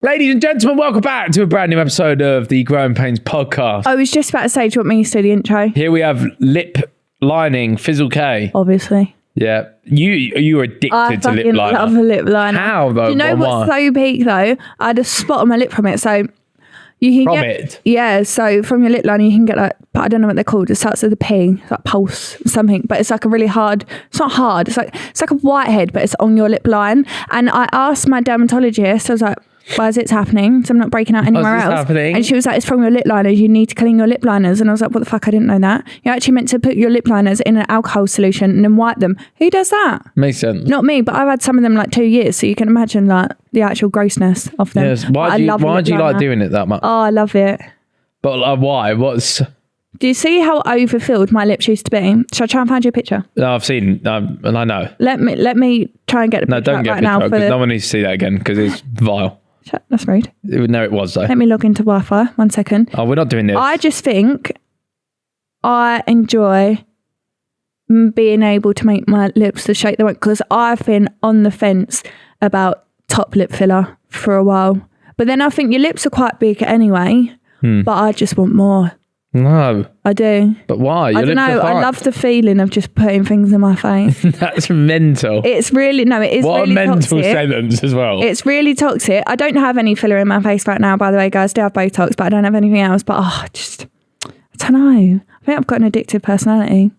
Ladies and gentlemen, welcome back to a brand new episode of the Growing Paynes podcast. I was just about to say, do you want me to do the intro? Here we have lip lining, Fizzle K. Obviously. Yeah. You were addicted to lip liner. I love a lip liner. How though? Do you know what's so peak though? I had a spot on my lip from it. So you can it? Yeah, so from your lip liner you can get like, but I don't know what they're called. It starts with a P, it's like pulse something, but it's like a really hard, it's not hard, it's like a whitehead, but it's on your lip line. And I asked my dermatologist, I was like, why is it happening? So I'm not breaking out anywhere else. Happening? And she was like, it's from your lip liners. You need to clean your lip liners. And I was like, what the fuck? I didn't know that. You're actually meant to put your lip liners in an alcohol solution and then wipe them. Who does that? Makes sense. Not me, but I've had some of them like 2 years. So you can imagine like the actual grossness of them. Yes. Why do you like doing it that much? Oh, I love it. But why? Do you see how overfilled my lips used to be? Shall I try and find you a picture? No, I've seen, and I know. Let me try and get a picture. No, don't get a picture because no one needs to see that again because it's vile. That's rude. No, it was though. Let me log into Wi-Fi. 1 second. Oh, we're not doing this. I just think I enjoy being able to make my lips the shape they want because I've been on the fence about top lip filler for a while. But then I think your lips are quite big anyway, but I just want more. No. I do. But why? I don't know. I love the feeling of just putting things in my face. That's mental. It's really, no, it is what really toxic. What a mental sentence as well. It's really toxic. I don't have any filler in my face right now, by the way, guys. I do have Botox, but I don't have anything else. But I don't know. I think I've got an addictive personality.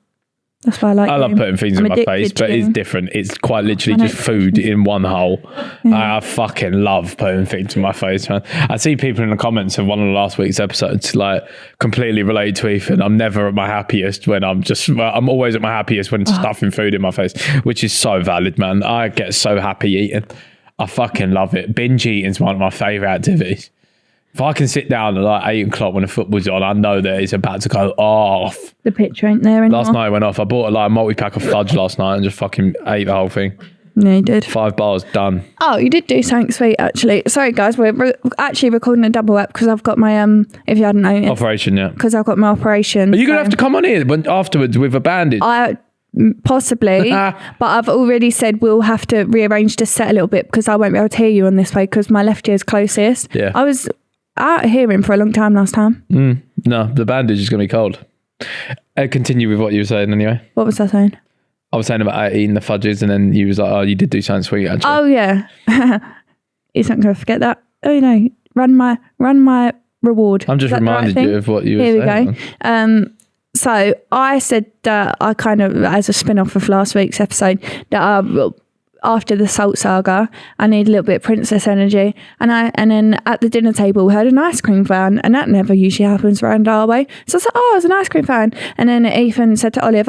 That's why I love putting things in my face, but it's different. It's quite literally just food in one hole. Yeah. I fucking love putting things in my face, man. I see people in the comments of one of the last week's episodes like completely relate to Ethan. I'm never at my happiest when I'm always at my happiest when stuffing food in my face, which is so valid, man. I get so happy eating. I fucking love it. Binge eating is one of my favourite activities. If I can sit down at like 8 o'clock when the football's on, I know that it's about to go off. The picture ain't there anymore. Last night it went off. I bought a multi-pack of fudge last night and just fucking ate the whole thing. No, you did. 5 bars, done. Oh, you did do something sweet, actually. Sorry, guys. We're actually recording a double up because I've got my, if you hadn't noticed. Operation, yeah. Because I've got my operation. Are you going to have to come on here afterwards with a bandage? Possibly, but I've already said we'll have to rearrange the set a little bit because I won't be able to hear you on this way because my left ear's closest. Yeah. I was out of hearing for a long time last time. No, the bandage is going to be cold. Continue with what you were saying anyway. What was I saying? I was saying about eating the fudges and then you was like, oh, you did do something sweet actually. Oh yeah. He's not going to forget that. Oh no, run my reward. I'm just reminded you of what you were saying. Here we go. So I said that I kind of, as a spin-off of last week's episode, that after the salt saga, I need a little bit of princess energy. And then at the dinner table, we had an ice cream van, and that never usually happens around our way. So I said, oh, it's an ice cream van. And then Ethan said to Olive,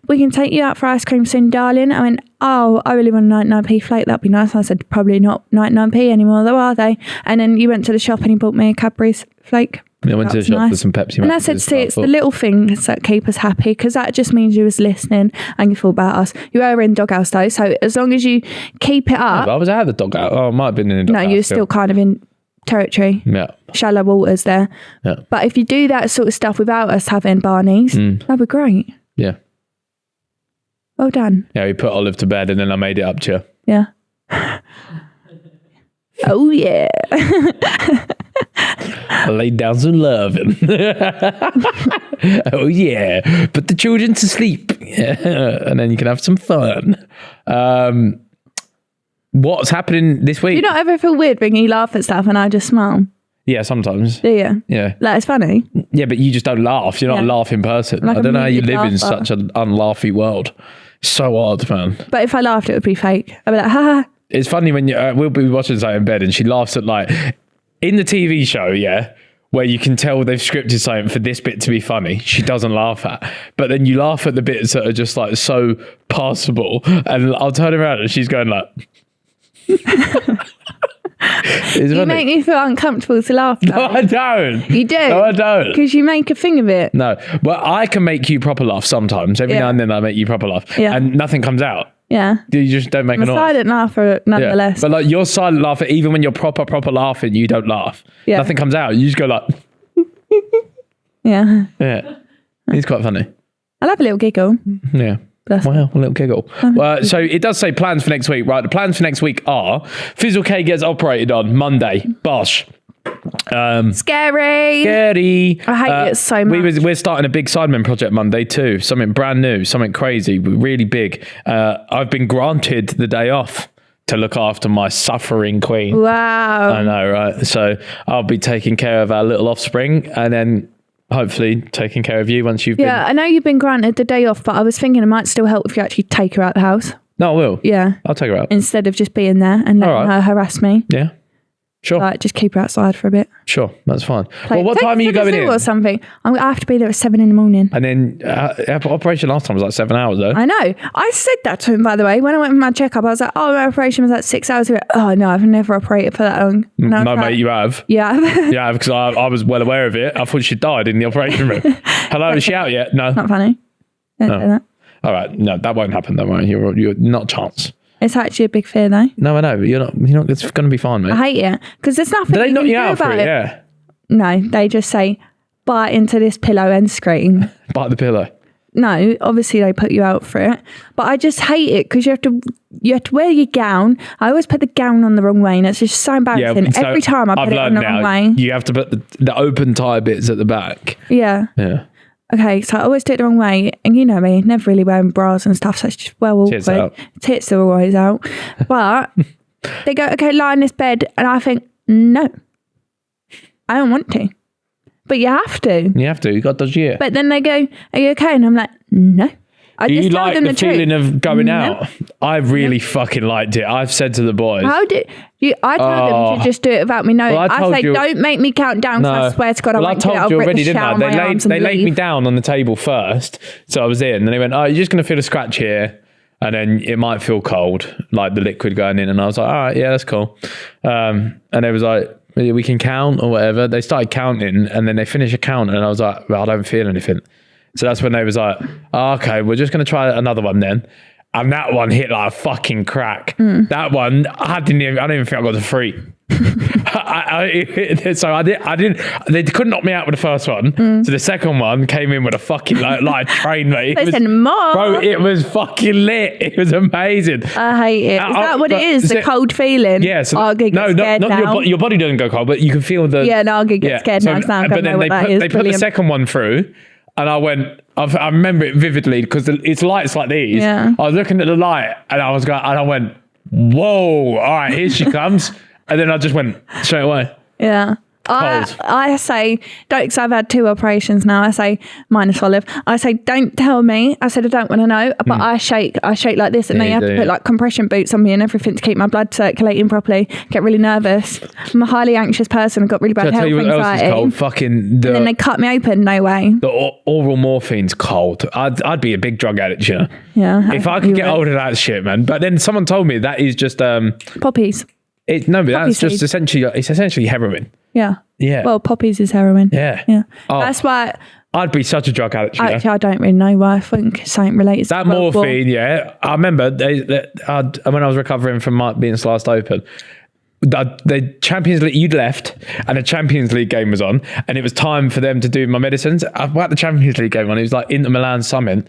we can take you out for ice cream soon, darling. I went, oh, I really want a 99p flake. That'd be nice. I said, probably not 99p anymore, though, are they? And then you went to the shop and he bought me a Cadbury's flake. I went to the shop for some Pepsi. And I said, see, it's the little things that keep us happy because that just means you was listening and you thought about us. You were in doghouse though, so as long as you keep it up. Yeah, I was out of the doghouse. Oh, I might have been in the doghouse. No, you're still kind of in territory. Yeah. Shallow waters there. Yeah. But if you do that sort of stuff without us having Barney's, that'd be great. Yeah. Well done. Yeah, we put Olive to bed and then I made it up to you. Yeah. Oh, yeah. I laid down some loving. Oh, yeah. Put the children to sleep. Yeah. And then you can have some fun. What's happening this week? Do you not ever feel weird when you laugh at stuff and I just smile? Yeah, sometimes. Do you? Yeah. Like, it's funny. Yeah, but you just don't laugh. You're not a laughing person. Like I don't know how you live in such an unlaughy world. It's so odd, man. But if I laughed, it would be fake. I'd be like, ha ha. It's funny when we'll be watching something in bed and she laughs at like, in the TV show, yeah, where you can tell they've scripted something for this bit to be funny, she doesn't laugh at. But then you laugh at the bits that are just like so passable. And I'll turn around and she's going like... You make me feel uncomfortable to laugh though. No, I don't. You do? No, I don't. Because you make a thing of it. No. Well, I can make you proper laugh sometimes. Every now and then I make you proper laugh. Yeah. And nothing comes out. Yeah. You just don't make a noise. Silent laugher nonetheless. Yeah. But like your silent laugher, even when you're proper laughing, you don't laugh. Yeah. Nothing comes out. You just go like... Yeah. Yeah. It's quite funny. I love a little giggle. Yeah. Wow, a little giggle. So it does say plans for next week, right? The plans for next week are Fizzle K gets operated on Monday. Bosh. Scary. I hate it so much. We're starting a big Sidemen project Monday too. Something brand new, something crazy, really big. I've been granted the day off to look after my suffering queen. Wow. I know, right? So I'll be taking care of our little offspring and then hopefully taking care of you once you've been... I know you've been granted the day off, but I was thinking it might still help if you actually take her out the house. No, I will. Yeah. I'll take her out. Instead of just being there and letting her harass me. Yeah. Sure. Like, just keep her outside for a bit. Sure, that's fine. Well, what time are you going in? Or something. I have to be there at 7 a.m. And then operation last time was like 7 hours though. I know. I said that to him, by the way. When I went for my checkup, I was like, oh, my operation was like 6 hours. He went, oh, no, I've never operated for that long. No, mate, you have. Yeah. Yeah, because I was well aware of it. I thought she died in the operation room. Hello, is she out yet? No. Not funny. Don't say that. All right. No, that won't happen, don't worry. You're not a chance. It's actually a big fear, though. No, I know, but you're not. It's going to be fine, mate. I hate it because there's nothing. Do they you knock can you do out for about it? Yeah. No, they just say bite into this pillow and scream. Bite the pillow. No, obviously they put you out for it, but I just hate it because you have to wear your gown. I always put the gown on the wrong way, and it's just so embarrassing. Yeah, so every time I put it on the wrong way. You have to put the open tie bits at the back. Yeah. Yeah. Okay, so I always do it the wrong way, and you know me, never really wearing bras and stuff, so it's just Tits awkward. out. Tits are always out. But they go, okay, lie in this bed, and I think, no, I don't want to. But you have to. You have to. You got to dodge it. But then they go, are you okay? And I'm like, no. I Do just you told like them the feeling truth. of going out? I really fucking liked it. I've said to the boys. How did you? I told them to just do it without me knowing. Well, I say, don't make me count down because I swear to God, I won't do it. I told you already, didn't I? They laid me leave. down on the table first, so I was in. And they went, "Oh, you're just going to feel a scratch here, and then it might feel cold, like the liquid going in." And I was like, "All right, yeah, that's cool." And they was like, "We can count or whatever." They started counting, and then they finished a count, and I was like, "Well, I don't feel anything." So that's when they was like, oh, "Okay, we're just going to try another one then." And that one hit like a fucking crack. That one, I don't even think I got the 3. They couldn't knock me out with the first one. So the second one came in with a fucking like a train, mate. They said more. Bro, it was fucking lit. It was amazing. I hate it. Is that what it is? The cold feeling? Yeah. So I'm gonna get scared now. Your body doesn't go cold, but you can feel the... Yeah, no, I'm going to get scared now. But then they put the second one through. And I went, I remember it vividly because it's lights like these. Yeah. I was looking at the light and I went, whoa, all right, here she comes. And then I just went straight away. Yeah. I say, don't, because I've had 2 operations now. I say, minus Olive. I say, don't tell me. I said, I don't want to know. But I shake like this. And then you have to put like compression boots on me and everything to keep my blood circulating properly. Get really nervous. I'm a highly anxious person. I've got really bad health anxiety. Cold? And then they cut me open. No way. The oral morphine's cold. I'd be a big drug addict, you know? Yeah. If I could get hold of that shit, man. But then someone told me that is just... poppies. But that's just essentially heroin. Yeah. Yeah. Well, poppies is heroin. Yeah. Yeah. Oh, that's why... I'd be such a drug addict. Actually, I don't really know why. I think something related to that morphine, yeah. I remember when I was recovering from being sliced open, the Champions League, you'd left and the Champions League game was on and it was time for them to do my medicines. I had the Champions League game on. It was like Inter Milan Summit.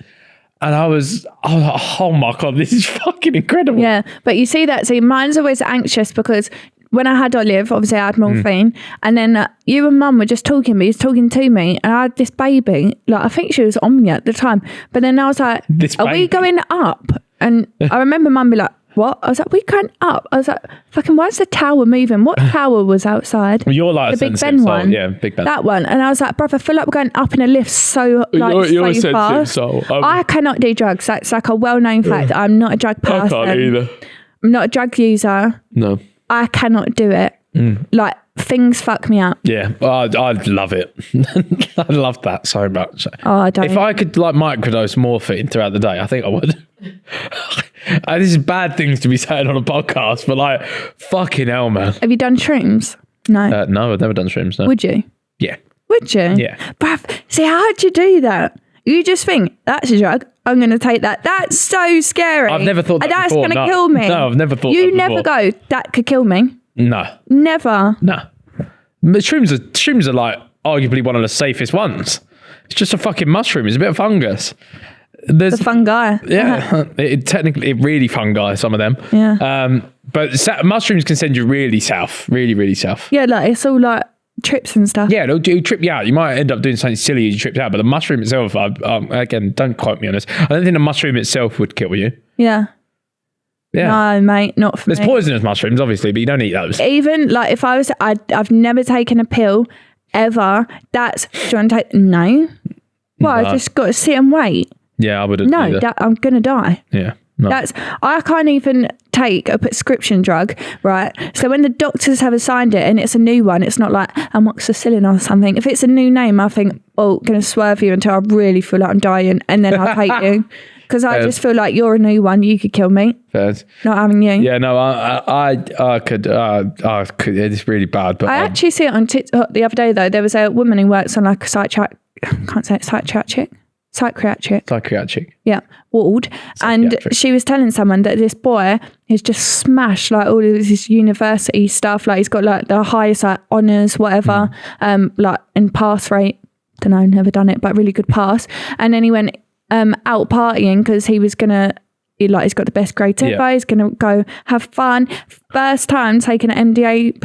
And I was like, oh my God, this is fucking incredible. Yeah, but you see that. So mine's always anxious because when I had Olive, obviously I had morphine. And then you and Mum were just talking, but he was talking to me. And I had this baby, like I think she was on me at the time. But then I was like, are we going up? And I remember Mum be like, what? I was like, we going up. I was like, fucking, why's the tower moving? What tower was outside? You're like the Big Ben one. Yeah, Big Ben. That one. And I was like, bruv, I feel like we're going up in a lift so fast. I cannot do drugs. That's like a well-known fact. I'm not a drug person. I can't either. I'm not a drug user. No. I cannot do it. Like, things fuck me up. Yeah, I'd love it. I love that so much. Oh, I don't. If I could like microdose morphine throughout the day, I think I would. This is bad things to be saying on a podcast, but like, fucking hell, man. Have you done shrooms? No. No, I've never done shrooms. No. Would you? Yeah. Would you? Yeah. Bruv, see, how'd you do that? You just think, that's a drug, I'm going to take that. That's so scary. I've never thought that that's before. That's going to kill me. No, I've never thought you that before. You never go, that could kill me. No. Never. No. But shrooms are like arguably one of the safest ones. It's just a fucking mushroom. It's a bit of fungus. the fungi. Yeah, technically really fungi, some of them. Yeah. But mushrooms can send you really south, really, really south. Yeah, like it's all like trips and stuff. Yeah, it'll trip you out. You might end up doing something silly as you tripped out, but the mushroom itself, again, don't quote me on this. I don't think the mushroom itself would kill you. Yeah. Yeah. No, mate, not for me. There's poisonous mushrooms, obviously, but you don't eat those. Even like if I was, I've never taken a pill ever. Do you want to take? No. Well, I just got to sit and wait. Yeah, I wouldn't. No, I'm gonna die. Yeah. No. I can't even take a prescription drug, right? So when the doctors have assigned it and it's a new one, it's not like amoxicillin or something. If it's a new name, I think, gonna swerve you until I really feel like I'm dying, and then I'll take you. Because I just feel like you're a new one, you could kill me. Fairs. Not having you. Yeah, no, I could. It's really bad. But I actually see it on TikTok the other day though. There was a woman who works on like a psychiatric. Yeah, ward. And she was telling someone that this boy has just smashed like all of his university stuff. Like he's got like the highest like honours, whatever, like in pass rate. Don't know, never done it, but really good pass. And then he went out partying because he was gonna. He's got the best grades ever. He's gonna go have fun. First time taking an MDMA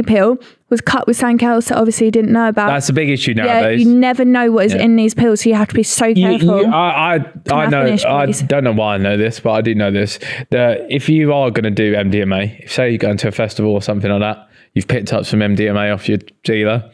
pill was cut with something else that obviously he didn't know about. That's a big issue nowadays. Yeah, you never know what is in these pills, so you have to be so careful. I know. I don't know why I know this, but I do know this. That if you are going to do MDMA, if say you're going to a festival or something like that, you've picked up some MDMA off your dealer,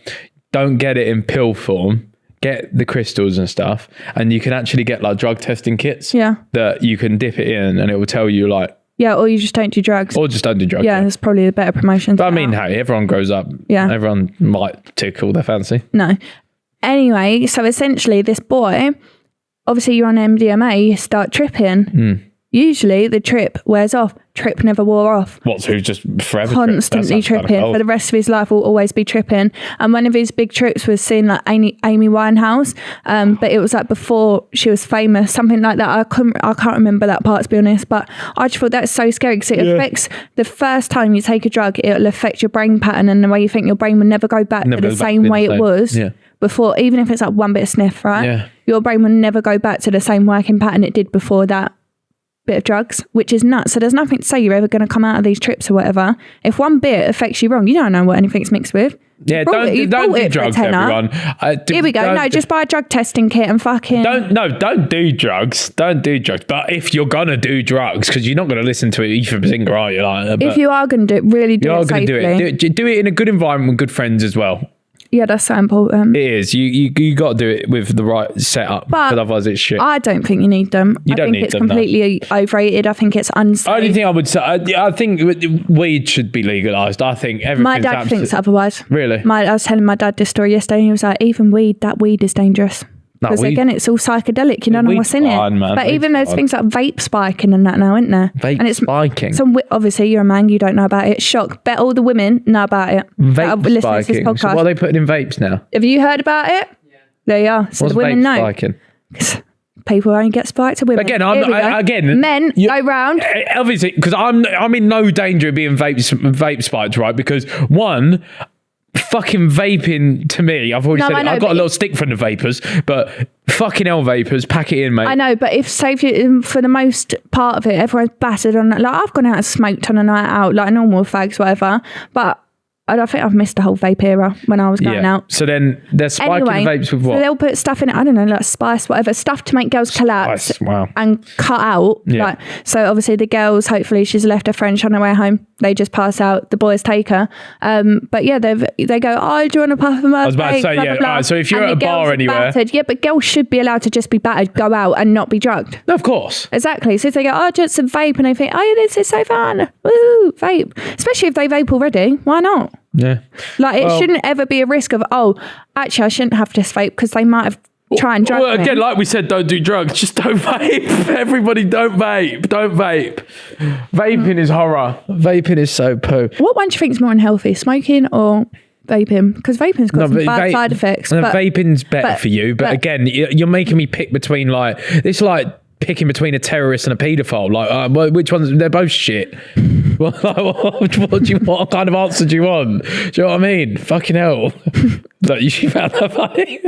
don't get it in pill form. Get the crystals and stuff, and you can actually get like drug testing kits. Yeah, that you can dip it in, and it will tell you like. Yeah, or you just don't do drugs. Or just don't do drugs. Yeah, that's probably a better promotion. But I mean, hey, everyone grows up. Yeah, everyone might tickle their fancy. No. Anyway, so essentially, this boy, obviously, you're on MDMA, you start tripping. Usually, the trip wears off. Trip never wore off. What, so he's just forever constantly tripping for the rest of his life, will always be tripping. And one of his big trips was seeing like Amy Winehouse, but it was like before she was famous, something like that. I can't remember that part, to be honest, but I just thought that's so scary because it affects the first time you take a drug, it'll affect your brain pattern and the way you think. Your brain will never go back to the same way it was before, even if it's like one bit of sniff, right? Your brain will never go back to the same working pattern it did before that bit of drugs, which is nuts. So there's nothing to say you're ever going to come out of these trips or whatever. If one bit affects you wrong, you don't know what anything's mixed with. Yeah, don't do drugs, everyone. Here we go. No, just buy a drug testing kit and fucking... Don't do drugs. Don't do drugs. But if you're going to do drugs, because you're not going to listen to Ethan Bazinga, are you? Like, if you are going to do it, really do it safely. You are going to do it in a good environment with good friends as well. Yeah, that's so important. It is. You got to do it with the right setup, because otherwise it's shit. I don't think you need them. I think it's completely overrated. I think it's unsafe. Only thing I would say, I think weed should be legalised. I think everything. My dad thinks otherwise. Really? I was telling my dad this story yesterday, and he was like, even that weed is dangerous. Because again, it's all psychedelic. You don't know what's in it. Man. But even there's things like vape spiking and that now, isn't there? Vape spiking. Obviously, you're a man. You don't know about it. Shock. Bet all the women know about it. Vape spiking. So what are they putting in vapes now? Have you heard about it? Yeah. There you are. So what's the women know. Spiking? People only get spiked to women. Again, men go round. Obviously, because I'm in no danger of being vape spiked, right? Because one, fucking vaping to me, I've already said it, I've got a little stick from the vapors, but fucking hell, vapors, pack it in, mate. I know, but if for the most part of it, everyone's battered on that. Like, I've gone out and smoked on a night out, like normal fags, whatever, but I don't think I've missed the whole vape era when I was going out. So then they're spiking vapes with what? So they'll put stuff in it, I don't know, like spice, whatever, stuff to make girls collapse and cut out. Yeah. Like, so obviously the girls, hopefully she's left her friend on her way home. They just pass out. The boys take her. But yeah, they go, oh, do you want to puff them up? I was about to say, blah, blah, blah. So if you're at a bar anywhere. Yeah, but girls should be allowed to just be battered, go out and not be drugged. No, of course. Exactly. So if they go, oh, just some vape, and they think, oh, this is so fun. Woo, vape. Especially if they vape already. Why not? Yeah. Like, it shouldn't ever be a risk of, oh, actually, I shouldn't have this vape because they might have tried and drug me. Again, like we said, don't do drugs. Just don't vape. Everybody don't vape. Don't vape. Vaping is horror. Vaping is so poo. What one do you think is more unhealthy, smoking or vaping? Because vaping's got some bad side effects. No, vaping's better for you. But again, you're making me pick between picking between a terrorist and a paedophile. Like, which ones? They're both shit. What kind of answer do you want? Do you know what I mean? Fucking hell. You found that funny?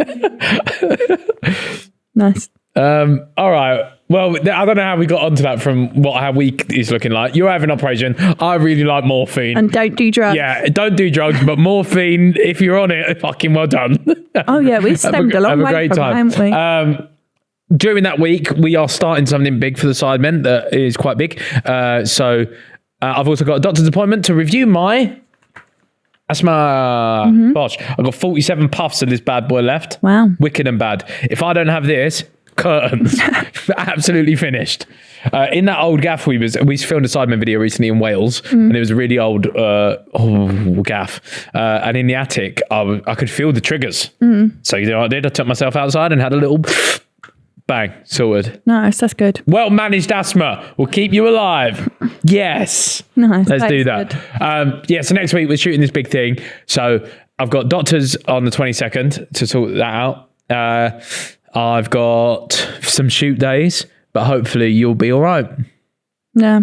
Nice. All right. Well, I don't know how we got onto that from what our week is looking like. You're having an operation. I really like morphine. And don't do drugs. Yeah, don't do drugs, but morphine, if you're on it, fucking well done. Oh, yeah, we stemmed a long way from it, haven't we? During that week, we are starting something big for the Sidemen that is quite big. So I've also got a doctor's appointment to review my asthma. Gosh, I've got 47 puffs of this bad boy left. Wow. Wicked and bad. If I don't have this, curtains. Absolutely finished. In that old gaff we filmed a Sidemen video recently in Wales, and it was a really old gaff. And in the attic, I could feel the triggers. So you know what I did? I took myself outside and had a little bang, sorted. Nice, that's good. Well managed asthma will keep you alive. Yes. Nice. Let's do that. So next week we're shooting this big thing. So I've got doctors on the 22nd to sort that out. I've got some shoot days, but hopefully you'll be all right. Yeah.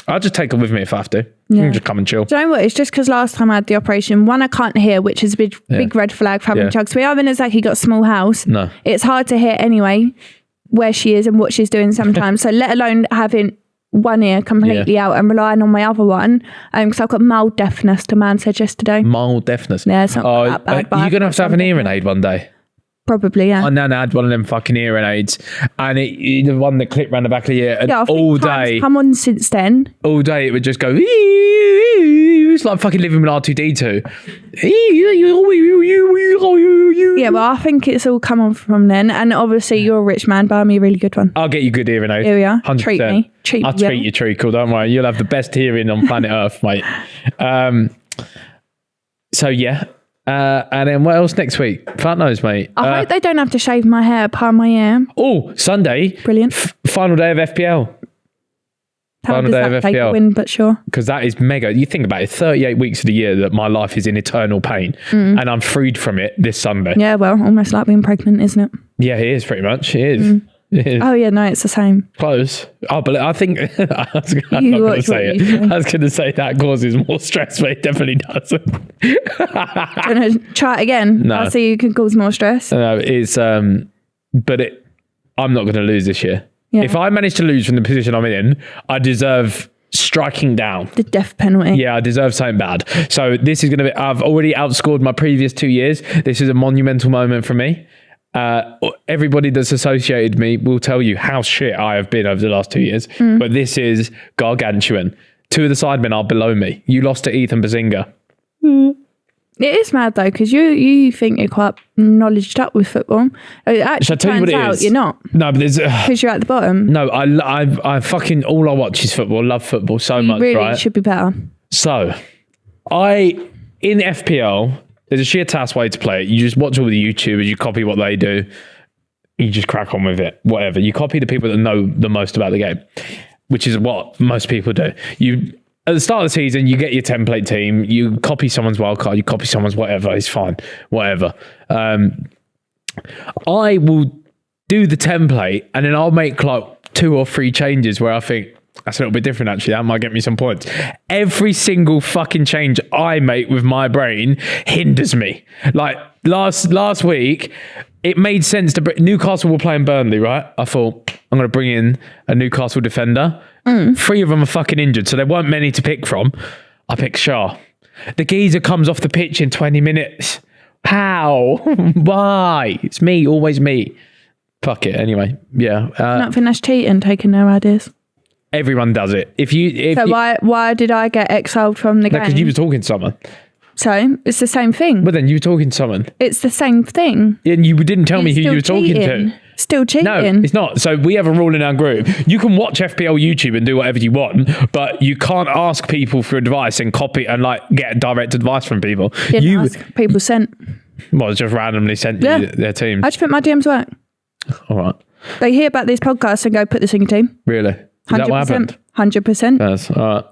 I'll just take it with me if I have to. Yeah. You can just come and chill. Do you know what? It's just because last time I had the operation, one, I can't hear, which is a big red flag for having chugs. We haven't exactly got a small house. No. It's hard to hear anyway where she is and what she's doing sometimes. So let alone having one ear completely out and relying on my other one. Because I've got mild deafness, the man said yesterday. Mild deafness? Yeah, it's not that bad. You're going to have an hearing aid one day. Probably, yeah. My nan had one of them fucking hearing aids, and the one that clipped around the back of the ear, and all day. Come on since then. All day it would just go. It's like fucking living with R2D2. Yeah, well, I think it's all come on from then, and obviously you're a rich man. Buy me a really good one. I'll get you good hearing aids. Here we are. 100%. Treat me. I'll treat you, treacle. Don't worry. You'll have the best hearing on planet Earth, mate. So yeah. And then what else next week? Fuck knows, mate. I hope they don't have to shave my hair upon my ear. Oh, Sunday. Brilliant. Final day of FPL. How does that take a win, but sure. Because that is mega. You think about it, 38 weeks of the year that my life is in eternal pain. And I'm freed from it this Sunday. Yeah, well, almost like being pregnant, isn't it? Yeah, it is pretty much. It is. Oh yeah, no, it's the same. Close. Oh, but I think I'm not going to say it. I was going to say that causes more stress, but it definitely doesn't. Do you want to try it again? No. I'll see you can cause more stress. No, it's but I'm not going to lose this year. Yeah. If I manage to lose from the position I'm in, I deserve striking down. The death penalty. Yeah, I deserve something bad. So this is going to be. I've already outscored my previous 2 years. This is a monumental moment for me. Everybody that's associated me will tell you how shit I have been over the last 2 years, but this is gargantuan. 2 of the Sidemen are below me. You lost to Ethan Bazinga. It is mad though, because you think you're quite knowledged up with football. It actually turns out you're not. No, but there's because you're at the bottom. No, I fucking all I watch is football. Love football so much. Really right? Should be better. So, in FPL. There's a sheer task way to play it. You just watch all the YouTubers, you copy what they do, you just crack on with it, whatever. You copy the people that know the most about the game, which is what most people do. At the start of the season, you get your template team, you copy someone's wildcard, you copy someone's whatever, it's fine, whatever. I will do the template and then I'll make like 2 or 3 changes where I think, that's a little bit different, actually. That might get me some points. Every single fucking change I make with my brain hinders me. Like last week, it made sense to bring Newcastle were playing Burnley, right? I thought, I'm going to bring in a Newcastle defender. 3 of them are fucking injured, so there weren't many to pick from. I picked Shah. The geezer comes off the pitch in 20 minutes. How? Why? It's me, always me. Fuck it, anyway. Yeah. Nothing that's cheating, taking their ideas. Everyone does it. Why did I get exiled from the game? Because you were talking to someone. So it's the same thing. But then you were talking to someone. It's the same thing. And you didn't tell me who you were talking to. Still cheating. No, it's not. So we have a rule in our group. You can watch FPL YouTube and do whatever you want, but you can't ask people for advice and copy and like get direct advice from people. People sent. Well, just randomly sent you their team. I just think my DMs work. All right. They hear about these podcasts and go, put this in your team. Really? Is that what happened? 100%. Yes. All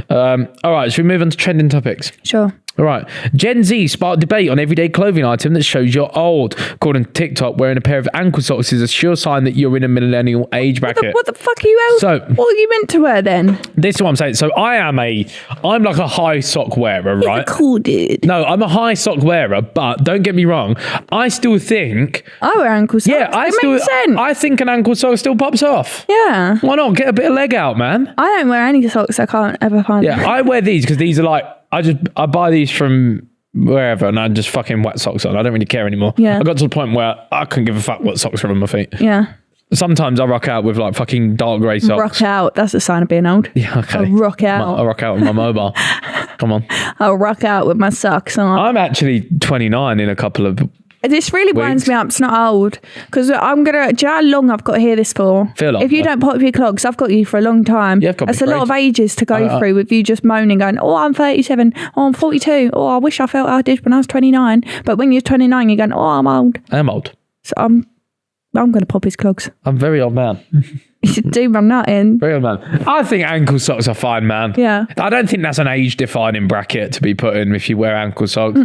right. All right. Should we move on to trending topics? Sure. All right. Gen Z sparked debate on everyday clothing item that shows you're old. According to TikTok, wearing a pair of ankle socks is a sure sign that you're in a millennial age bracket. What the fuck are you else? So, what are you meant to wear then? This is what I'm saying. So I'm like a high sock wearer, right? You're a cool dude. No, I'm a high sock wearer, but don't get me wrong. I still think... I wear ankle socks. Yeah, makes sense. I think an ankle sock still pops off. Yeah. Why not? Get a bit of leg out, man. I don't wear any socks. I can't ever find them. Yeah, I wear these because these are like... I buy these from... wherever, and I just fucking whack socks on. I don't really care anymore. Yeah. I got to the point where I couldn't give a fuck what socks are on my feet. Yeah. Sometimes I rock out with like fucking dark grey socks. Rock out. That's a sign of being old. Yeah, okay. I'll rock out. I rock out with my mobile. Come on. I'll rock out with my socks on. I'm actually 29 in a couple of... This really winds me up. It's not old. Because I'm going to... Do you know how long I've got to hear this for? Feel like if you don't pop your clogs, I've got you for a long time. Yeah, I've got That's a lot of ages to go through with you just moaning, going, oh, I'm 37. Oh, I'm 42. Oh, I wish I felt I did when I was 29. But when you're 29, you're going, oh, I'm old. I'm old. So I'm going to pop his clogs. I'm a very old man. You should do my nut in. Very old man. I think ankle socks are fine, man. Yeah. I don't think that's an age-defining bracket to be put in if you wear ankle socks.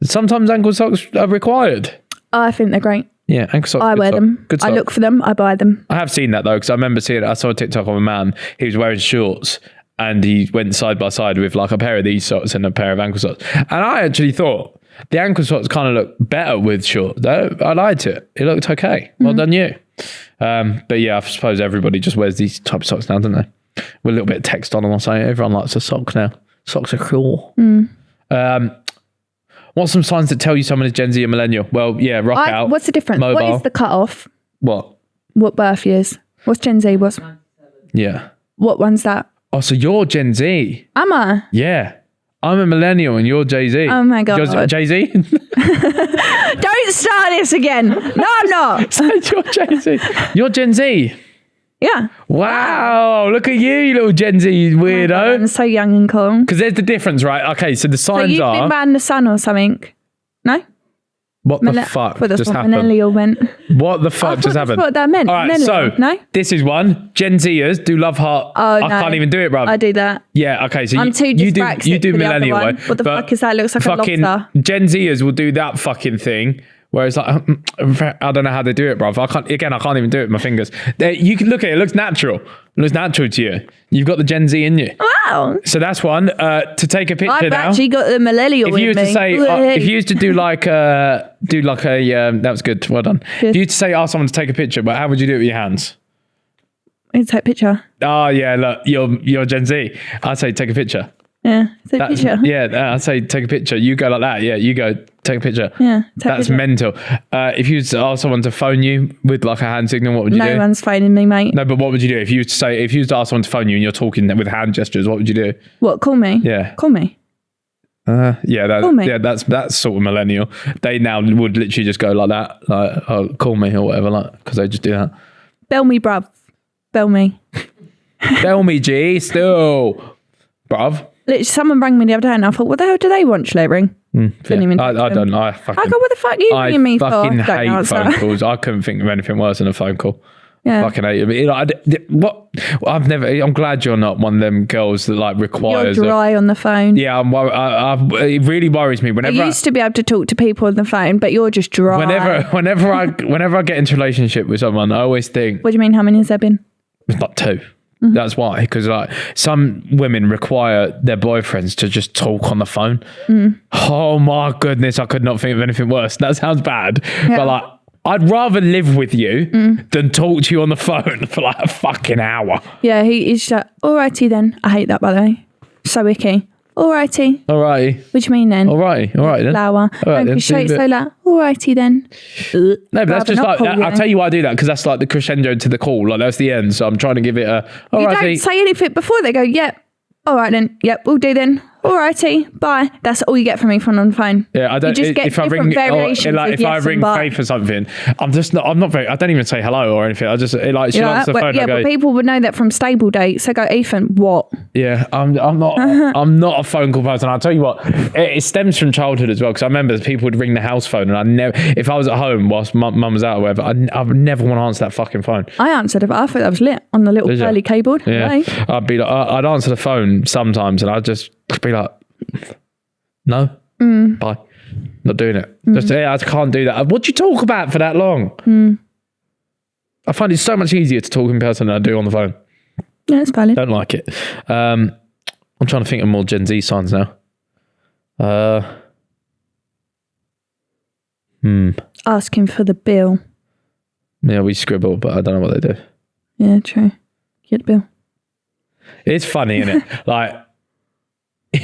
Sometimes ankle socks are required. I think they're great. Yeah, ankle socks. I wear them. Good sock. I look for them. I buy them. I have seen that though, because I remember I saw a TikTok of a man. He was wearing shorts and he went side by side with like a pair of these socks and a pair of ankle socks. And I actually thought the ankle socks kind of looked better with shorts. I liked it. It looked okay. Well done you. But yeah, I suppose everybody just wears these type of socks now, don't they? With a little bit of text on them or something. Everyone likes a sock now. Socks are cool. What's some signs that tell you someone is Gen Z or millennial? Well, yeah, rock out. What's the difference? Mobile. What is the cut-off? What? What birth years? What's Gen Z? Yeah. What one's that? Oh, so you're Gen Z. Am I? Yeah. I'm a millennial and you're Jay-Z. Oh my God. You're Jay-Z? Don't start this again. No, I'm not. So you're Jay-Z. You're Gen Z. Yeah. Wow. Look at you little Gen Z weirdo. I'm so young and cool. Because there's the difference, right? Okay, so the signs you've been man the sun or something? No? What the fuck just happened? Millennial meant. What the fuck just happened? That's what that meant. All right, so this is one. Gen Zers do love heart. Oh, I can't even do it, bruv. I do that. Yeah, okay. So I'm too dyslexic you do for the other millennial one. way. What the fuck is that? Looks like fucking a lobster. Gen Zers will do that fucking thing. Whereas like, I don't know how they do it, bruv. I can't even do it with my fingers. You can look at it. It looks natural. It looks natural to you. You've got the Gen Z in you. Wow. So that's one. To take a picture I've now. actually got the millennial If you with were me. to say, if you used to do like a, that was good. Well done. If you used to say, ask someone to take a picture, but how would you do it with your hands? Take a picture. Oh yeah, look, you're Gen Z. I'd say take a picture. Yeah, take a picture. Yeah, I'd say take a picture. You go like that. Yeah, you go take a picture. Yeah, that's mental. If you ask someone to phone you with like a hand signal, what would you do? No one's phoning me, mate. No, but what would you do if you used to ask someone to phone you and you're talking with hand gestures? What would you do? What? Call me? Yeah, call me. That's sort of millennial. They now would literally just go like that, like oh, call me or whatever, like because they just do that. Bell me, bruv. Bell me. Bell me, G. Still, bruv. Literally, someone rang me the other day and I thought, what the hell do they want? Should they ring? I don't. I go, what the fuck are you ringing me for? I fucking hate phone calls. I couldn't think of anything worse than a phone call. Yeah. Fucking hate it. I'm glad you're not one of them girls that like requires. You're dry on the phone. Yeah, it really worries me. Whenever I used to be able to talk to people on the phone, but you're just dry. Whenever I get into a relationship with someone, I always think. What do you mean? How many has there been? It's like 2. That's why, because like some women require their boyfriends to just talk on the phone. Oh my goodness, I could not think of anything worse. That sounds bad, but like I'd rather live with you than talk to you on the phone for like a fucking hour. Yeah, he's like, alrighty then. I hate that, by the way. So icky. Alrighty. Alrighty. What do you mean then? Alrighty then. Flower. Alright then. So like, alrighty then. No, but that's just like, I'll tell you why I do that, because that's like the crescendo to the call. Like that's the end. So I'm trying to give it a, alrighty. You don't say anything before they go, yep. Alright then. Yep, we'll do then. Alrighty, bye. That's all you get from me from on the phone. Yeah, I don't. You just get different variations. If I ring Faith or something, I don't even say hello or anything. I just she answers the phone. Yeah, but people would know that from stable dates. They go, Ethan, what? Yeah, I'm not. I'm not a phone call person. I'll tell you what. It stems from childhood as well, because I remember people would ring the house phone, and I never. If I was at home whilst mum was out or whatever, I would never want to answer that fucking phone. I answered it. I thought that was lit on the little curly keyboard. Yeah, I'd be like, I'd answer the phone sometimes, and I'd just be like, No. Bye. Not doing it. Just, I can't do that. What do you talk about for that long? I find it so much easier to talk in person than I do on the phone. Yeah, it's valid. Don't like it. I'm trying to think of more Gen Z signs now. Asking for the bill. Yeah, we scribble, but I don't know what they do. Yeah, true. Get the bill. It's funny, isn't it? Like,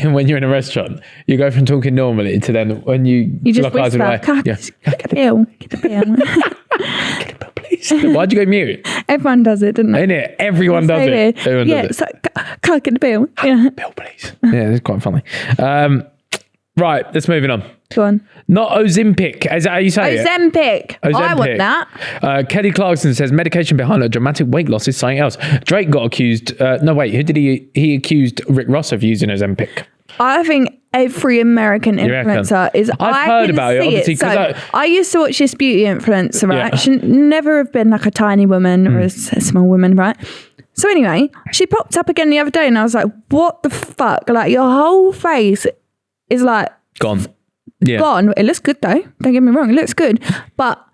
when you're in a restaurant, you go from talking normally to then when you just lock eyes whisper, with get the bill. Get the bill. Get the bill, please. Why'd you go mute? Everyone does it, doesn't it? Isn't it? Everyone does it. Everyone does it. Can't get the bill. Yeah. Bill, please. Yeah, it's quite funny. Right, let's move on. Go on. Not Ozempic. Is that how you say it? Ozempic. I want that. Kelly Clarkson says medication behind a dramatic weight loss is something else. Drake got accused. No, wait. Who did he accused Rick Ross of using Ozempic? I think every American influencer is. I've heard about it, obviously. So I used to watch this beauty influencer, right? Yeah. She never have been like a tiny woman or a small woman, right? So anyway, she popped up again the other day and I was like, what the fuck? Like your whole face is like gone. Yeah. Gone. It looks good though. Don't get me wrong. It looks good. But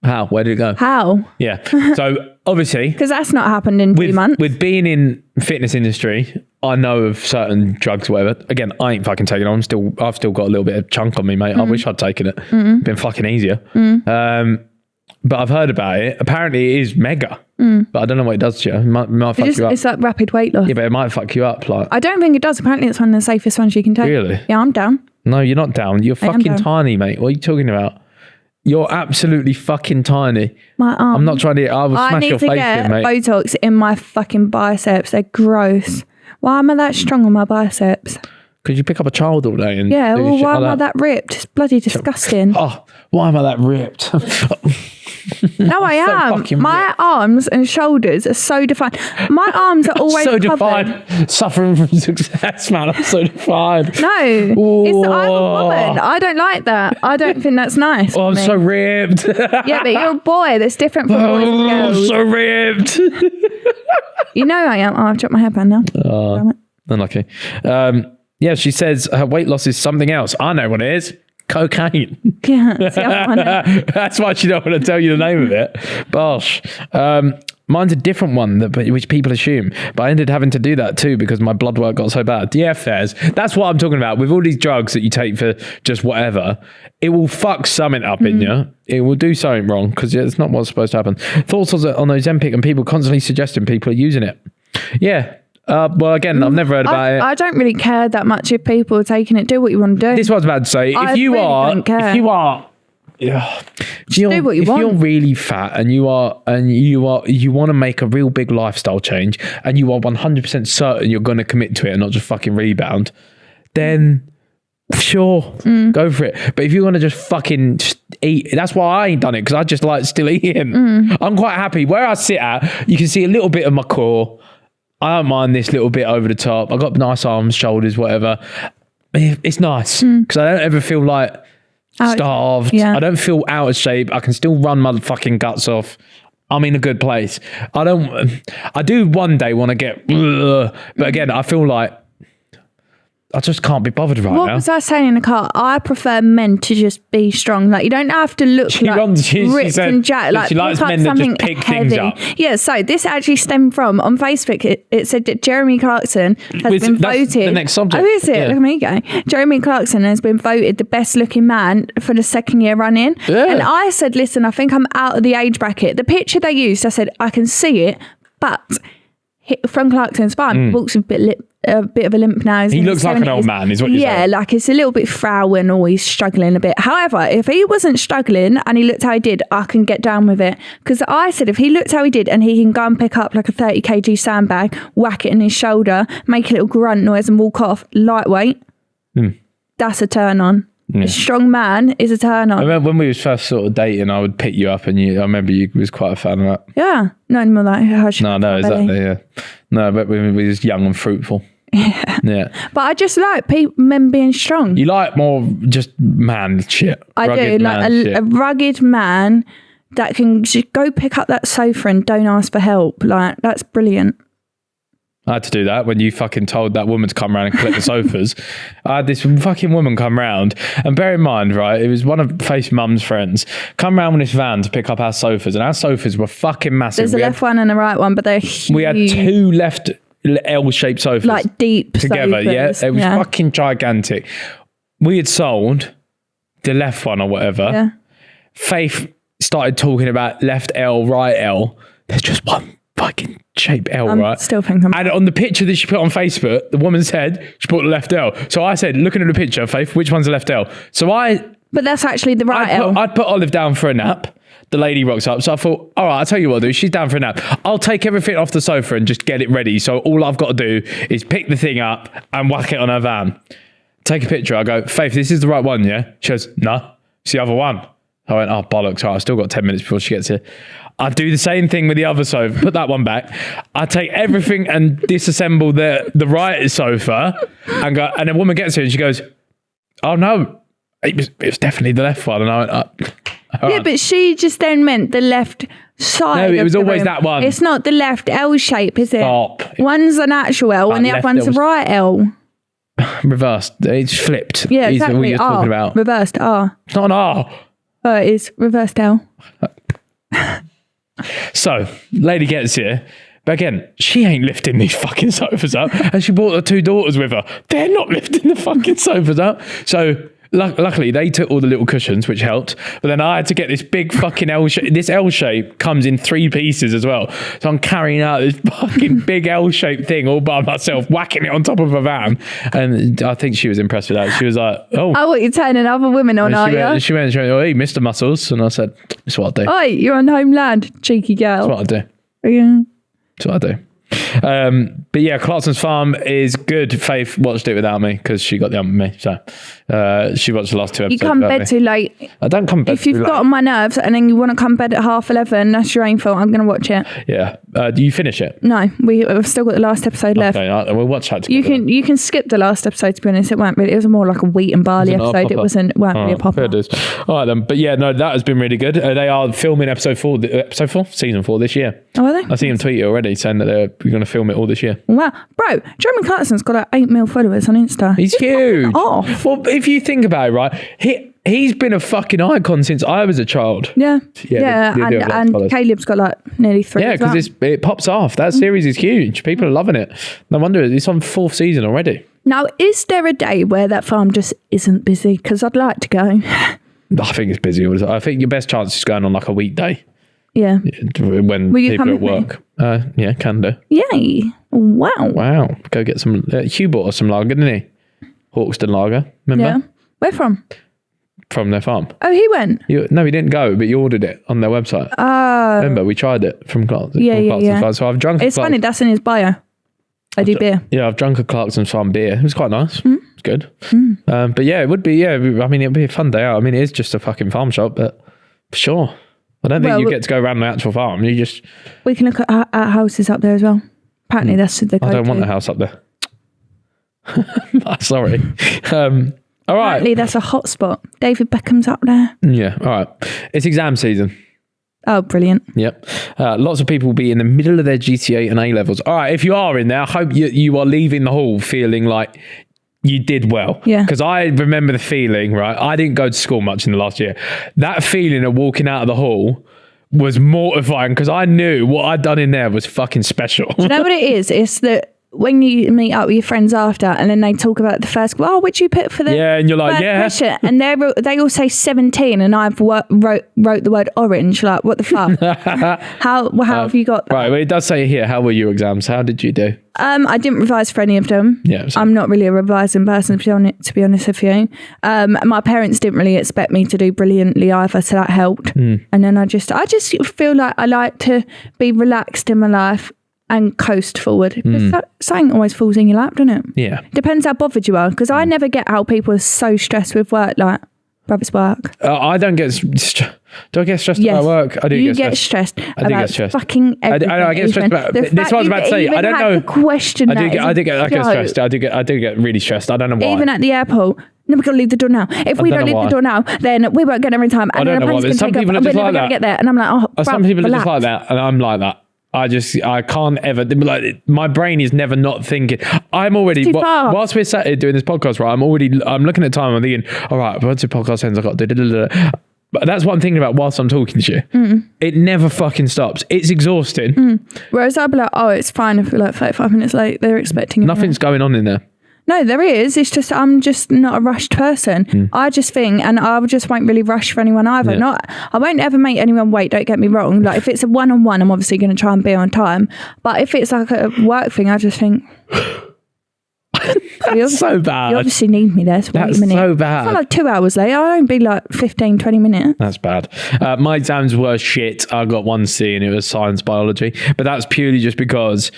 how? Where did it go? How? Yeah. So obviously, because that's not happened in 2 months. With being in fitness industry, I know of certain drugs, whatever. Again, I ain't fucking taking it. I've still got a little bit of chunk on me, mate. I wish I'd taken it. Been fucking easier. But I've heard about it. Apparently, it is mega. But I don't know what it does to you. It might fuck you up. It's like rapid weight loss. Yeah, but it might fuck you up. Like, I don't think it does. Apparently, it's one of the safest ones you can take. Really? Yeah, I'm down. No, you're not down. You're fucking tiny, mate. What are you talking about? You're absolutely fucking tiny. My arm. I'm not trying to. I will smash your face in, mate. Botox in my fucking biceps. They're gross. Why am I that strong on my biceps? Because you pick up a child all day and yeah. Well, why am I that ripped? It's bloody disgusting. Oh, why am I that ripped? No, I am. My arms and shoulders are so defined. My arms are always so covered. Defined. Suffering from success, man. I'm so defined. No, I'm a woman. I don't like that. I don't think that's nice. Oh, I'm so ripped. Yeah, but you're a boy. That's different from boys and girls. I'm so ripped. You know I am. Oh, I've dropped my hairband now. Unlucky. Yeah, she says her weight loss is something else. I know what it is. Cocaine. Yeah, that's why she don't want to tell you the name of it. Bosh. Mine's a different one which people assume, but I ended having to do that too because my blood work got so bad. Yeah, fairs. That's what I'm talking about. With all these drugs that you take for just whatever, it will fuck something up in you. It will do something wrong because it's not what's supposed to happen. Thoughts on Ozempic and people constantly suggesting people are using it. Yeah. Well, again, I've never heard about it. I don't really care that much if people are taking it. Do what you want to do. This was about to say, if you are, do what you want. You're really fat and you want to make a real big lifestyle change and you are 100% certain you're going to commit to it and not just fucking rebound, then sure, go for it. But if you want to just fucking eat, that's why I ain't done it, because I just like still eating. I'm quite happy where I sit at. You can see a little bit of my core. I don't mind this little bit over the top. I've got nice arms, shoulders, whatever. It's nice because I don't ever feel like starved. Yeah. I don't feel out of shape. I can still run my fucking guts off. I'm in a good place. I do one day want to get, but again, I feel like I just can't be bothered right now. What was I saying in the car? I prefer men to just be strong. Like, you don't have to look ripped and jacked. Like, she likes men that just pick things up. Yeah, so this actually stemmed from, on Facebook, it said that Jeremy Clarkson has been voted. The next subject. Oh, is it? Yeah. Look at me go. Jeremy Clarkson has been voted the best looking man for the second year running. Yeah. And I said, listen, I think I'm out of the age bracket. The picture they used, I said, I can see it, but from Clarkson's fine. Walks with a bit of a limp now. He looks like an old man, is what you're saying. Yeah, like it's a little bit frail and always struggling a bit. However, if he wasn't struggling and he looked how he did, I can get down with it. Because I said if he looked how he did and he can go and pick up like a 30 kg sandbag, whack it in his shoulder, make a little grunt noise and walk off, lightweight, that's a turn on. Yeah. A strong man is a turn on. I remember when we was first sort of dating, I would pick you up and I remember you was quite a fan of that. Yeah. No more like hush. No, exactly, yeah. No, but we was young and fruitful. Yeah. But I just like men being strong. You like more just man shit. I do. Like a rugged man that can just go pick up that sofa and don't ask for help. Like, that's brilliant. I had to do that when you fucking told that woman to come around and collect the sofas. I had this fucking woman come round, and bear in mind, right, it was one of Faith's mum's friends, come round with this van to pick up our sofas, and our sofas were fucking massive. There's a left one and a right one, but they're huge. We had 2 left L-shaped sofas. Like deep together, sofas. yeah? It was fucking gigantic. We had sold the left one or whatever. Yeah. Faith started talking about left L, right L. There's just one fucking shape L, right? Still think I'm... And on the picture that she put on Facebook, the woman said she put the left L. So I said, looking at the picture, Faith, which one's the left L? So But that's actually the right L. I'd put Olive down for a nap. The lady rocks up. So I thought, all right, I'll tell you what I'll do. She's down for a nap. I'll take everything off the sofa and just get it ready. So all I've got to do is pick the thing up and whack it on her van. Take a picture. I go, Faith, this is the right one, yeah? She goes, no, it's the other one. I went, oh, bollocks. Right, I've still got 10 minutes before she gets here. I do the same thing with the other sofa. Put that one back. I take everything and disassemble the right sofa and go. And a woman gets here and she goes, "Oh no, it was definitely the left one." And I went, yeah, but she just then meant the left side. No, it was always room. that one. It's not the left L shape, is it? Stop. One's an actual L and the other one's a right L. Reversed. It's flipped. Yeah, exactly. What you're talking about. Reversed R. It's not an R. Oh, it is reversed L. So, lady gets here, but again, she ain't lifting these fucking sofas up, and she brought her 2 daughters with her. They're not lifting the fucking sofas up. So, luckily, they took all the little cushions, which helped. But then I had to get this big fucking L shape. This L shape comes in 3 pieces as well. So I'm carrying out this fucking big L shaped thing all by myself, whacking it on top of a van. And I think she was impressed with that. She was like, oh. Oh, what, you're turning other women on, are you? She went, oh, hey, Mr. Muscles. And I said, that's what I do. Oh, you're on Homeland, cheeky girl. That's what I do. Yeah. That's what I do. But yeah, Clarkson's Farm is good. Faith watched it without me because she got the ump with me. So she watched the last 2 episodes. You come bed too late. I don't come bed if you've too got late. on my nerves and then you want to come bed at 11:30, that's your own fault. I'm going to watch it. Yeah. Do you finish it? No, we've still got the last episode left. Okay, we'll watch that together. You can skip the last episode, to be honest. It was more like a wheat and barley episode. It weren't really a popper. It is. All right then. But yeah, no, that has been really good. They are filming episode 4, season 4 this year. Oh, are they? I see them tweet it already saying that they're going to film it all this year. Wow. Bro, Jeremy Clarkson's got like 8 million followers on Insta. He's huge. Off. Well, if you think about it, right, he's been a fucking icon since I was a child. Yeah. Yeah, they do have lots of followers. Caleb's got like nearly 3. Yeah, because it pops off. That series is huge. People are loving it. No wonder it's on 4th season already. Now, is there a day where that farm just isn't busy? Because I'd like to go. I think it's busy. I think your best chance is going on like a weekday. Yeah. When people are at work. Yeah, can do. Yay. Wow. Go get some. Hugh bought us some lager, didn't he? Hawkston lager. Remember? Yeah. Where from? From their farm. Oh, he went? No, he didn't go, but you ordered it on their website. Remember, we tried it from Clarkson's. Yeah. So I've drunk It's funny, that's in his bio. I do beer. Yeah, I've drunk a Clarkson's Farm beer. It was quite nice. It's good. But yeah, it would be, I mean, it'd be a fun day out. I mean, it is just a fucking farm shop, but for sure. I don't think you get to go around the actual farm. We can look at houses up there as well. Apparently that's the go-to. I don't want a house up there. Sorry. All right. Apparently that's a hot spot. David Beckham's up there. Yeah, all right. It's exam season. Oh, brilliant. Yep. Lots of people will be in the middle of their GCA and A levels. All right, if you are in there, I hope you are leaving the hall feeling like you did well. Yeah. Because I remember the feeling, right? I didn't go to school much in the last year. That feeling of walking out of the hall was mortifying because I knew what I'd done in there was fucking special. Do you know what it is? It's that when you meet up with your friends after and then they talk about the first, which you put for the and you're like, pressure, and they all say 17 and I've wrote the word orange. Like, what the fuck? how have you got that? Right, well, it does say here, how were your exams? How did you do? I didn't revise for any of them. Yeah, I'm not really a revising person, to be honest with you. My parents didn't really expect me to do brilliantly either, so that helped. And then I just feel like I like to be relaxed in my life and coast forward. Because something always falls in your lap, doesn't it? Yeah. Depends how bothered you are. Because I never get how people are so stressed with work. Like, brother's work. I don't get... Do I get stressed about work? I do get stressed. I do get stressed. Fucking everything. I get stressed about... This is what I was about to say. I don't know. I get stressed. I do get really stressed. I don't know why. Even at the airport... No, we've got to leave the door now. If we don't leave the door now, then we won't get there in time. And then the plane's going to take off and we're never going to get there. And I'm like, some people are just like that, and I'm like that. I can't ever, like, my brain is never not thinking. I'm already, whilst we're sat here doing this podcast, right, I'm looking at time, I'm thinking, all right, once the podcast ends, I've got to do. But that's what I'm thinking about whilst I'm talking to you. It never fucking stops. It's exhausting. Whereas I'd be like, oh, it's fine if we're like 35 minutes late. They're expecting it. Nothing's going on in there. No, there is. It's just I'm just not a rushed person. I just think, and I just won't really rush for anyone either. Yeah. I won't ever make anyone wait. Don't get me wrong. Like if it's a one-on-one, I'm obviously going to try and be on time. But if it's like a work thing, I just think. That's so bad. You obviously need me there. So that's so bad. I'm like 2 hours late. I don't be like 15, 20 minutes. That's bad. My exams were shit. I got 1C and it was science biology. But that's purely just because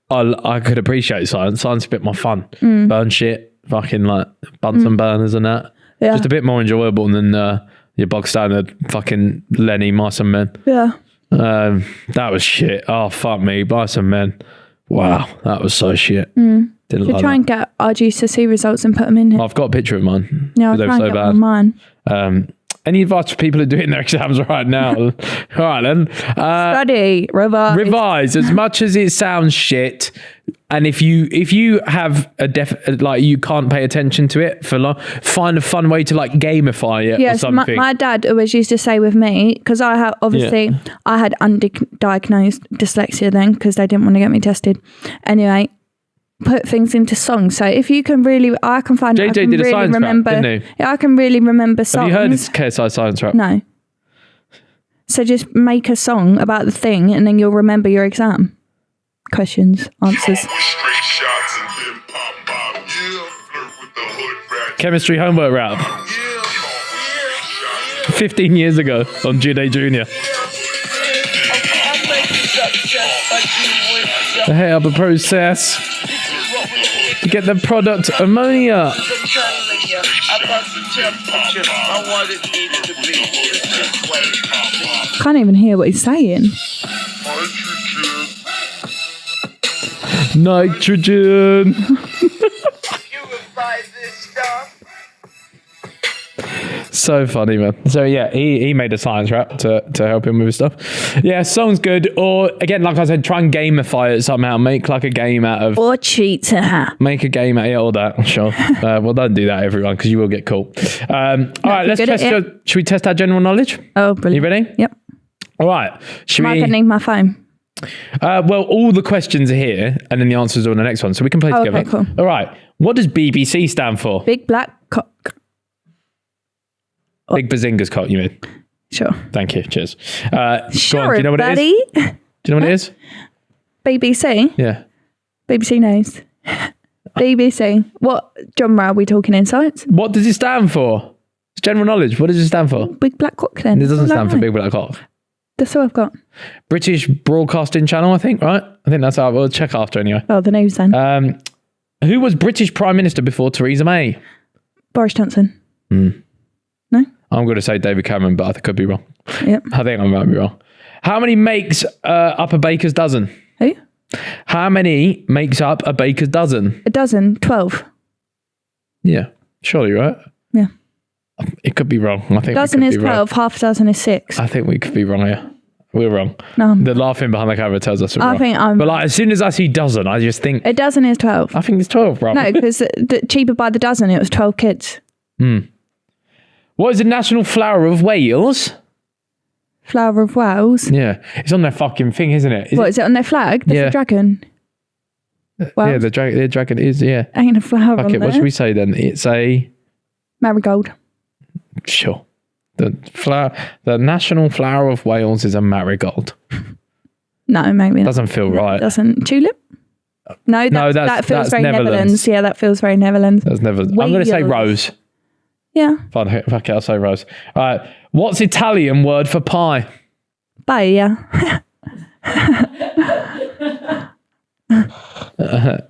I could appreciate science. Science is a bit more fun. Burn shit, fucking like Bunsen burners and that. Yeah. Just a bit more enjoyable than your bog standard fucking Lenny Mice and Men. Yeah. That was shit. Oh, fuck me. Mice and Men. Wow. That was so shit. Didn't like try and get our GCSE results and put them in here. I've got a picture of mine. Yeah, I'll try and get one of mine. Any advice for people who are doing their exams right now? All right, then. Study, revise. Revise as much as it sounds shit. And if you have like you can't pay attention to it for long, find a fun way to like gamify it or something. My dad always used to say with me, because I have obviously I had undiagnosed dyslexia then because they didn't want to get me tested. Anyway, put things into songs. So if you can really, I can find. JJ I can did really a science remember. rap, didn't he? Yeah, I can really remember songs. Have you heard this KSI science rap? No. So just make a song about the thing, and then you'll remember your exam questions, answers. Chemistry homework rap. 15 years ago on Jude Jr. The head of a process to get the product ammonia. Can't even hear what he's saying. Nitrogen. So funny, man. So yeah, he made a science rap to help him with his stuff. Yeah, song's good. Or again, like I said, try and gamify it somehow. Make like a game out of. Or cheat. Make a game out of all that. Sure. Well, don't do that, everyone, because you will get caught. All right, let's test. Should we test our general knowledge? Oh, brilliant. You ready? Yep. All right. Am I going to need my phone? Well, all the questions are here, and then the answers are on the next one, so we can play together. Okay, cool. All right. What does BBC stand for? Big Black Cock. Big Bazinga's cock, you mean? Sure. Thank you. Cheers. Sure, go on, do you know what buddy. it is? Do you know what it is? BBC? Yeah. BBC knows. BBC. What genre are we talking in science? What does it stand for? It's general knowledge. What does it stand for? Big Black Cock then. It doesn't stand for Big Black Cock. That's all I've got. British Broadcasting Channel, I think, right? I think that's how we'll check after anyway. Oh, the news then. Who was British Prime Minister before Theresa May? Boris Johnson. No? I'm going to say David Cameron, but I could be wrong. Yep. I think I might be wrong. How many makes up a baker's dozen? Who? How many makes up a baker's dozen? A dozen. 12. Yeah. Surely, right? Yeah. It could be wrong. I think dozen is 12, half a dozen is 6. I think we could be wrong here. We're wrong. No. The laughing behind the camera tells us we're wrong. I think I'm. But like, as soon as I see dozen, I just think... A dozen is 12. I think it's 12, bro. No, because cheaper by the dozen, it was 12 kids. What is the national flower of Wales? Flower of Wales? Yeah. It's on their fucking thing, isn't it? Is it on their flag? There's a dragon. Well, yeah, the dragon is, yeah. Ain't a flower on there. What should we say then? It's a... Marigold. Sure. The national flower of Wales is a marigold. No, maybe not. Doesn't feel right. Doesn't. Tulip? No, that feels very Netherlands. Yeah, that feels very Netherlands. That's Netherlands. I'm going to say rose. Yeah. Fuck it, I'll say rose. All right. What's Italian word for pie? Paella.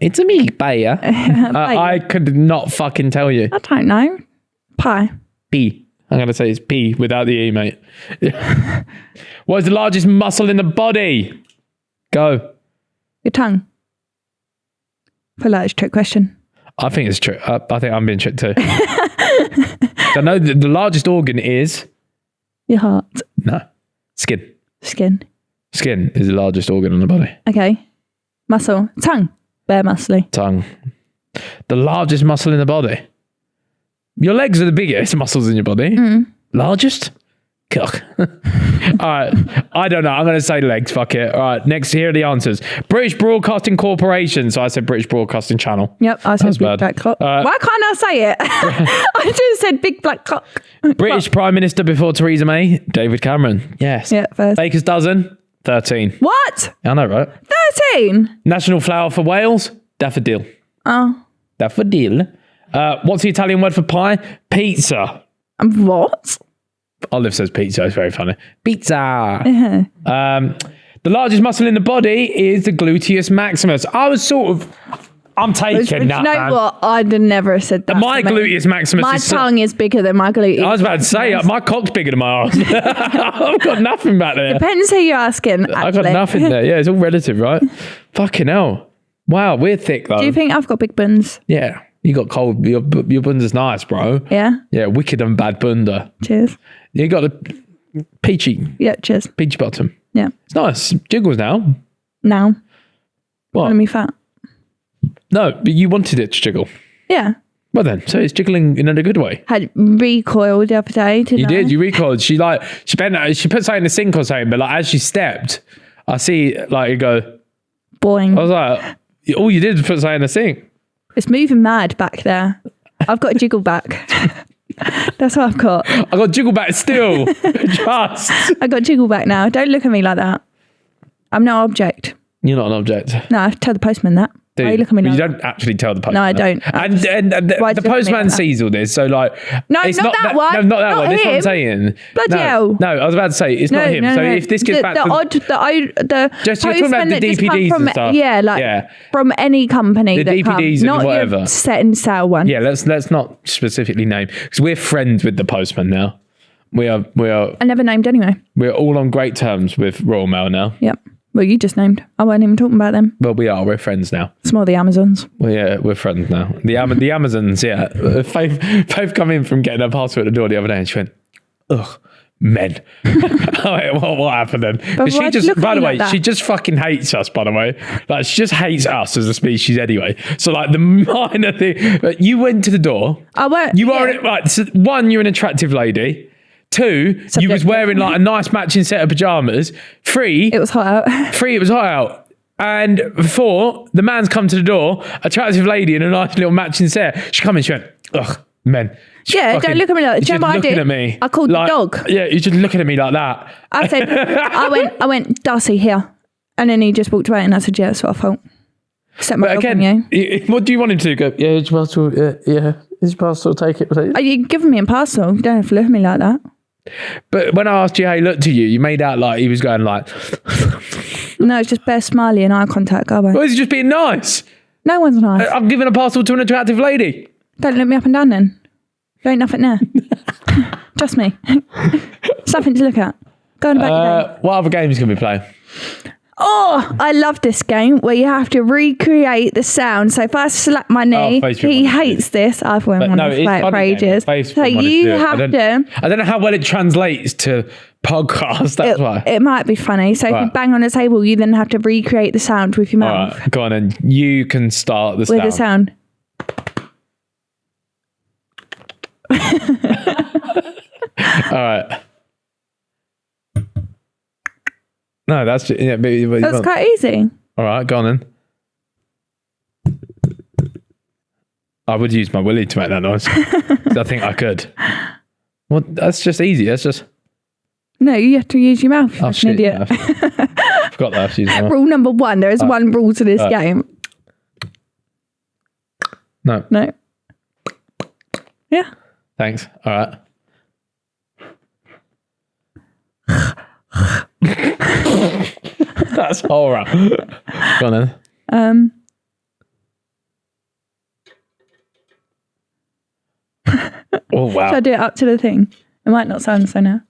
It's a me, paella. I could not fucking tell you. I don't know. Pie. P. I'm going to say it's P without the E, mate. What is the largest muscle in the body? Go. Your tongue. I feel like it's a trick question. I think it's true. I think I'm being tricked too. I know the largest organ is... Your heart. No. Skin. Skin is the largest organ on the body. Okay. Muscle. Tongue. Bare muscly. Tongue. The largest muscle in the body. Your legs are the biggest muscles in your body. Largest? Cock. All right. I don't know. I'm going to say legs. Fuck it. All right. Next, here are the answers. British Broadcasting Corporation. So I said British Broadcasting Channel. Yep. I said big black cock. Why can't I say it? I just said big black cock. British Prime Minister before Theresa May. David Cameron. Yes. Yeah, first. Baker's dozen. 13. What? I know, right? 13? National flower for Wales. Daffodil. Oh. Daffodil. What's the Italian word for pie? Pizza. What? Olive says pizza. It's very funny. Pizza. Yeah. The largest muscle in the body is the gluteus maximus. I'm taking that. You know what? I'd never have said that. My gluteus maximus my tongue is bigger than my gluteus. I was about to say, my cock's bigger than my arse. I've got nothing back there. Depends who you're asking. I've got nothing there. Yeah, it's all relative, right? Fucking hell. Wow, we're thick though. Do you think I've got big buns? Yeah. You got cold. Your bunda's nice, bro. Yeah? Yeah, wicked and bad bunda. Cheers. You got a peachy. Yeah, cheers. Peachy bottom. Yeah. It's nice. Jiggles now. Now. What? Calling me fat. No, but you wanted it to jiggle. Yeah. Well then, so it's jiggling in a good way. Had recoiled the other day. You did. You recoiled. She put something in the sink or something, but like as she stepped, I see like it go. Boing. I was like, all you did was put something in the sink. It's moving mad back there. I've got a jiggle back. That's what I've got. I got jiggle back still. Just. I got jiggle back now. Don't look at me like that. I'm no object. You're not an object. No, I have to tell the postman that. Dude, why are you looking at me you like don't actually tell the postman. No, I don't. And the postman sees all this, so like... No, it's not that one. No, not that Not one. That's what I'm him. saying. Bloody hell. No, I was about to say, it's not him. So if this gets back to... The just you're talking about the DPDs and stuff. Yeah, like from any company the that DPDs comes, not and whatever. Your set and sale one. Yeah, let's not specifically name, because we're friends with the postman now. We are. I never named anyway. We're all on great terms with Royal Mail now. Yep. Well, you just named. I wasn't even talking about them. Well, we are. We're friends now. It's more the Amazons. Well, yeah, we're friends now. The Amazons, yeah. Faith come in from getting her parcel at the door the other day and she went, ugh, men. what happened then? She just, by the way, she just fucking hates us, by the way. Like, she just hates us as a species anyway. So, like, the minor thing, you went to the door. I went. You are, right, so one, you're an attractive lady. 2, you was wearing like a nice matching set of pajamas. 3, it was hot out. 3, it was hot out. And 4, the man's come to the door, attractive lady in a nice little matching set. She come in, she went, ugh, men. Yeah, don't look at me like that. You're just looking at me. I called like, the dog. Yeah, you're just looking at me like that. I said, I went, Darcy, here. And then he just walked away and I said, yeah, that's what I thought. Set my dog on you. What do you want him to go? Yeah, it's parcel, yeah. Is parcel, take it. Are you giving me a parcel? You don't have to look at me like that. But when I asked you how he looked to you, you made out like he was going like... No, it's just bare smiley and eye contact, go away. Well, he's just being nice. No one's nice. I'm giving a parcel to an attractive lady. Don't look me up and down then. There ain't nothing there. Trust me. Something to look at. Go on about your game. What other games can we play? Oh, I love this game where you have to recreate the sound. So if I slap my knee, he hates this. I've wanted to play it for ages. So you have to. I don't know how well it translates to podcast. That's why. It might be funny. So if you bang on a table, you then have to recreate the sound with your mouth. All right, go on and you can start the sound. With the sound. All right. No, that's just, yeah. That's quite easy. All right, go on then. I would use my willy to make that noise. I think I could. Well, that's just easy. That's just. No, you have to use your mouth. Oh, shit. Idiot. I forgot that. I have to use my mouth. Rule number 1. There is one rule to this game. No. No. Yeah. Thanks. All right. That's horror. Go on then. Oh wow. Should I do it up to the thing? It might not sound so now.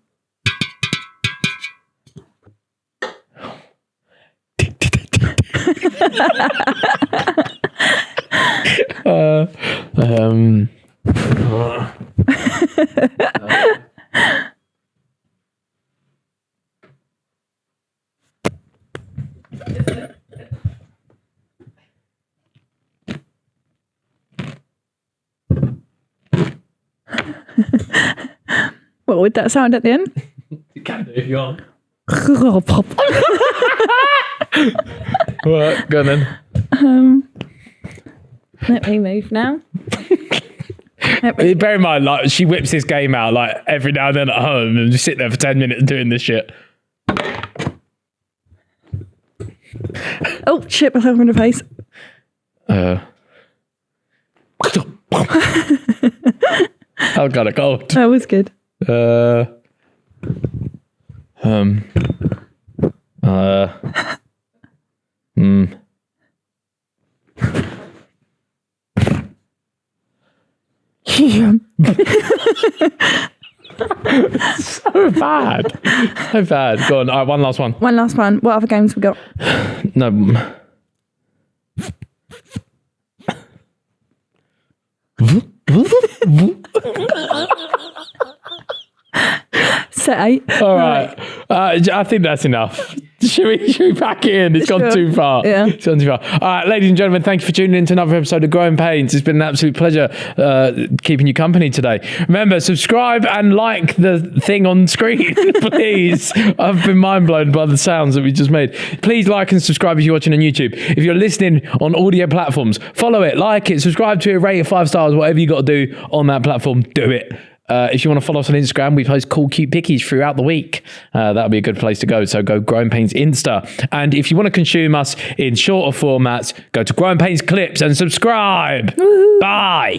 What would that sound at the end? You can do if you want. Well, Right, go on then. let me move now. Bear in mind, like, she whips this game out like every now and then at home and just sit there for 10 minutes doing this shit. Oh, shit myself in the face. Oh, got a cold. That was good. So bad. So bad. Go on. All right, one last one. One last one. What other games we got? No. Set 8. All right. I think that's enough. Should we pack it in? It's gone too far. Yeah. It's gone too far. All right, ladies and gentlemen, thank you for tuning in to another episode of Growing Pains. It's been an absolute pleasure keeping you company today. Remember, subscribe and like the thing on screen, please. I've been mind blown by the sounds that we just made. Please like and subscribe if you're watching on YouTube. If you're listening on audio platforms, follow it, like it, subscribe to it, rate it 5 stars, whatever you got to do on that platform, do it. If you want to follow us on Instagram, we post cool, cute pickies throughout the week. That'll be a good place to go. So go Growing Pains Insta. And if you want to consume us in shorter formats, go to Growing Pains Clips and subscribe. Woo-hoo. Bye.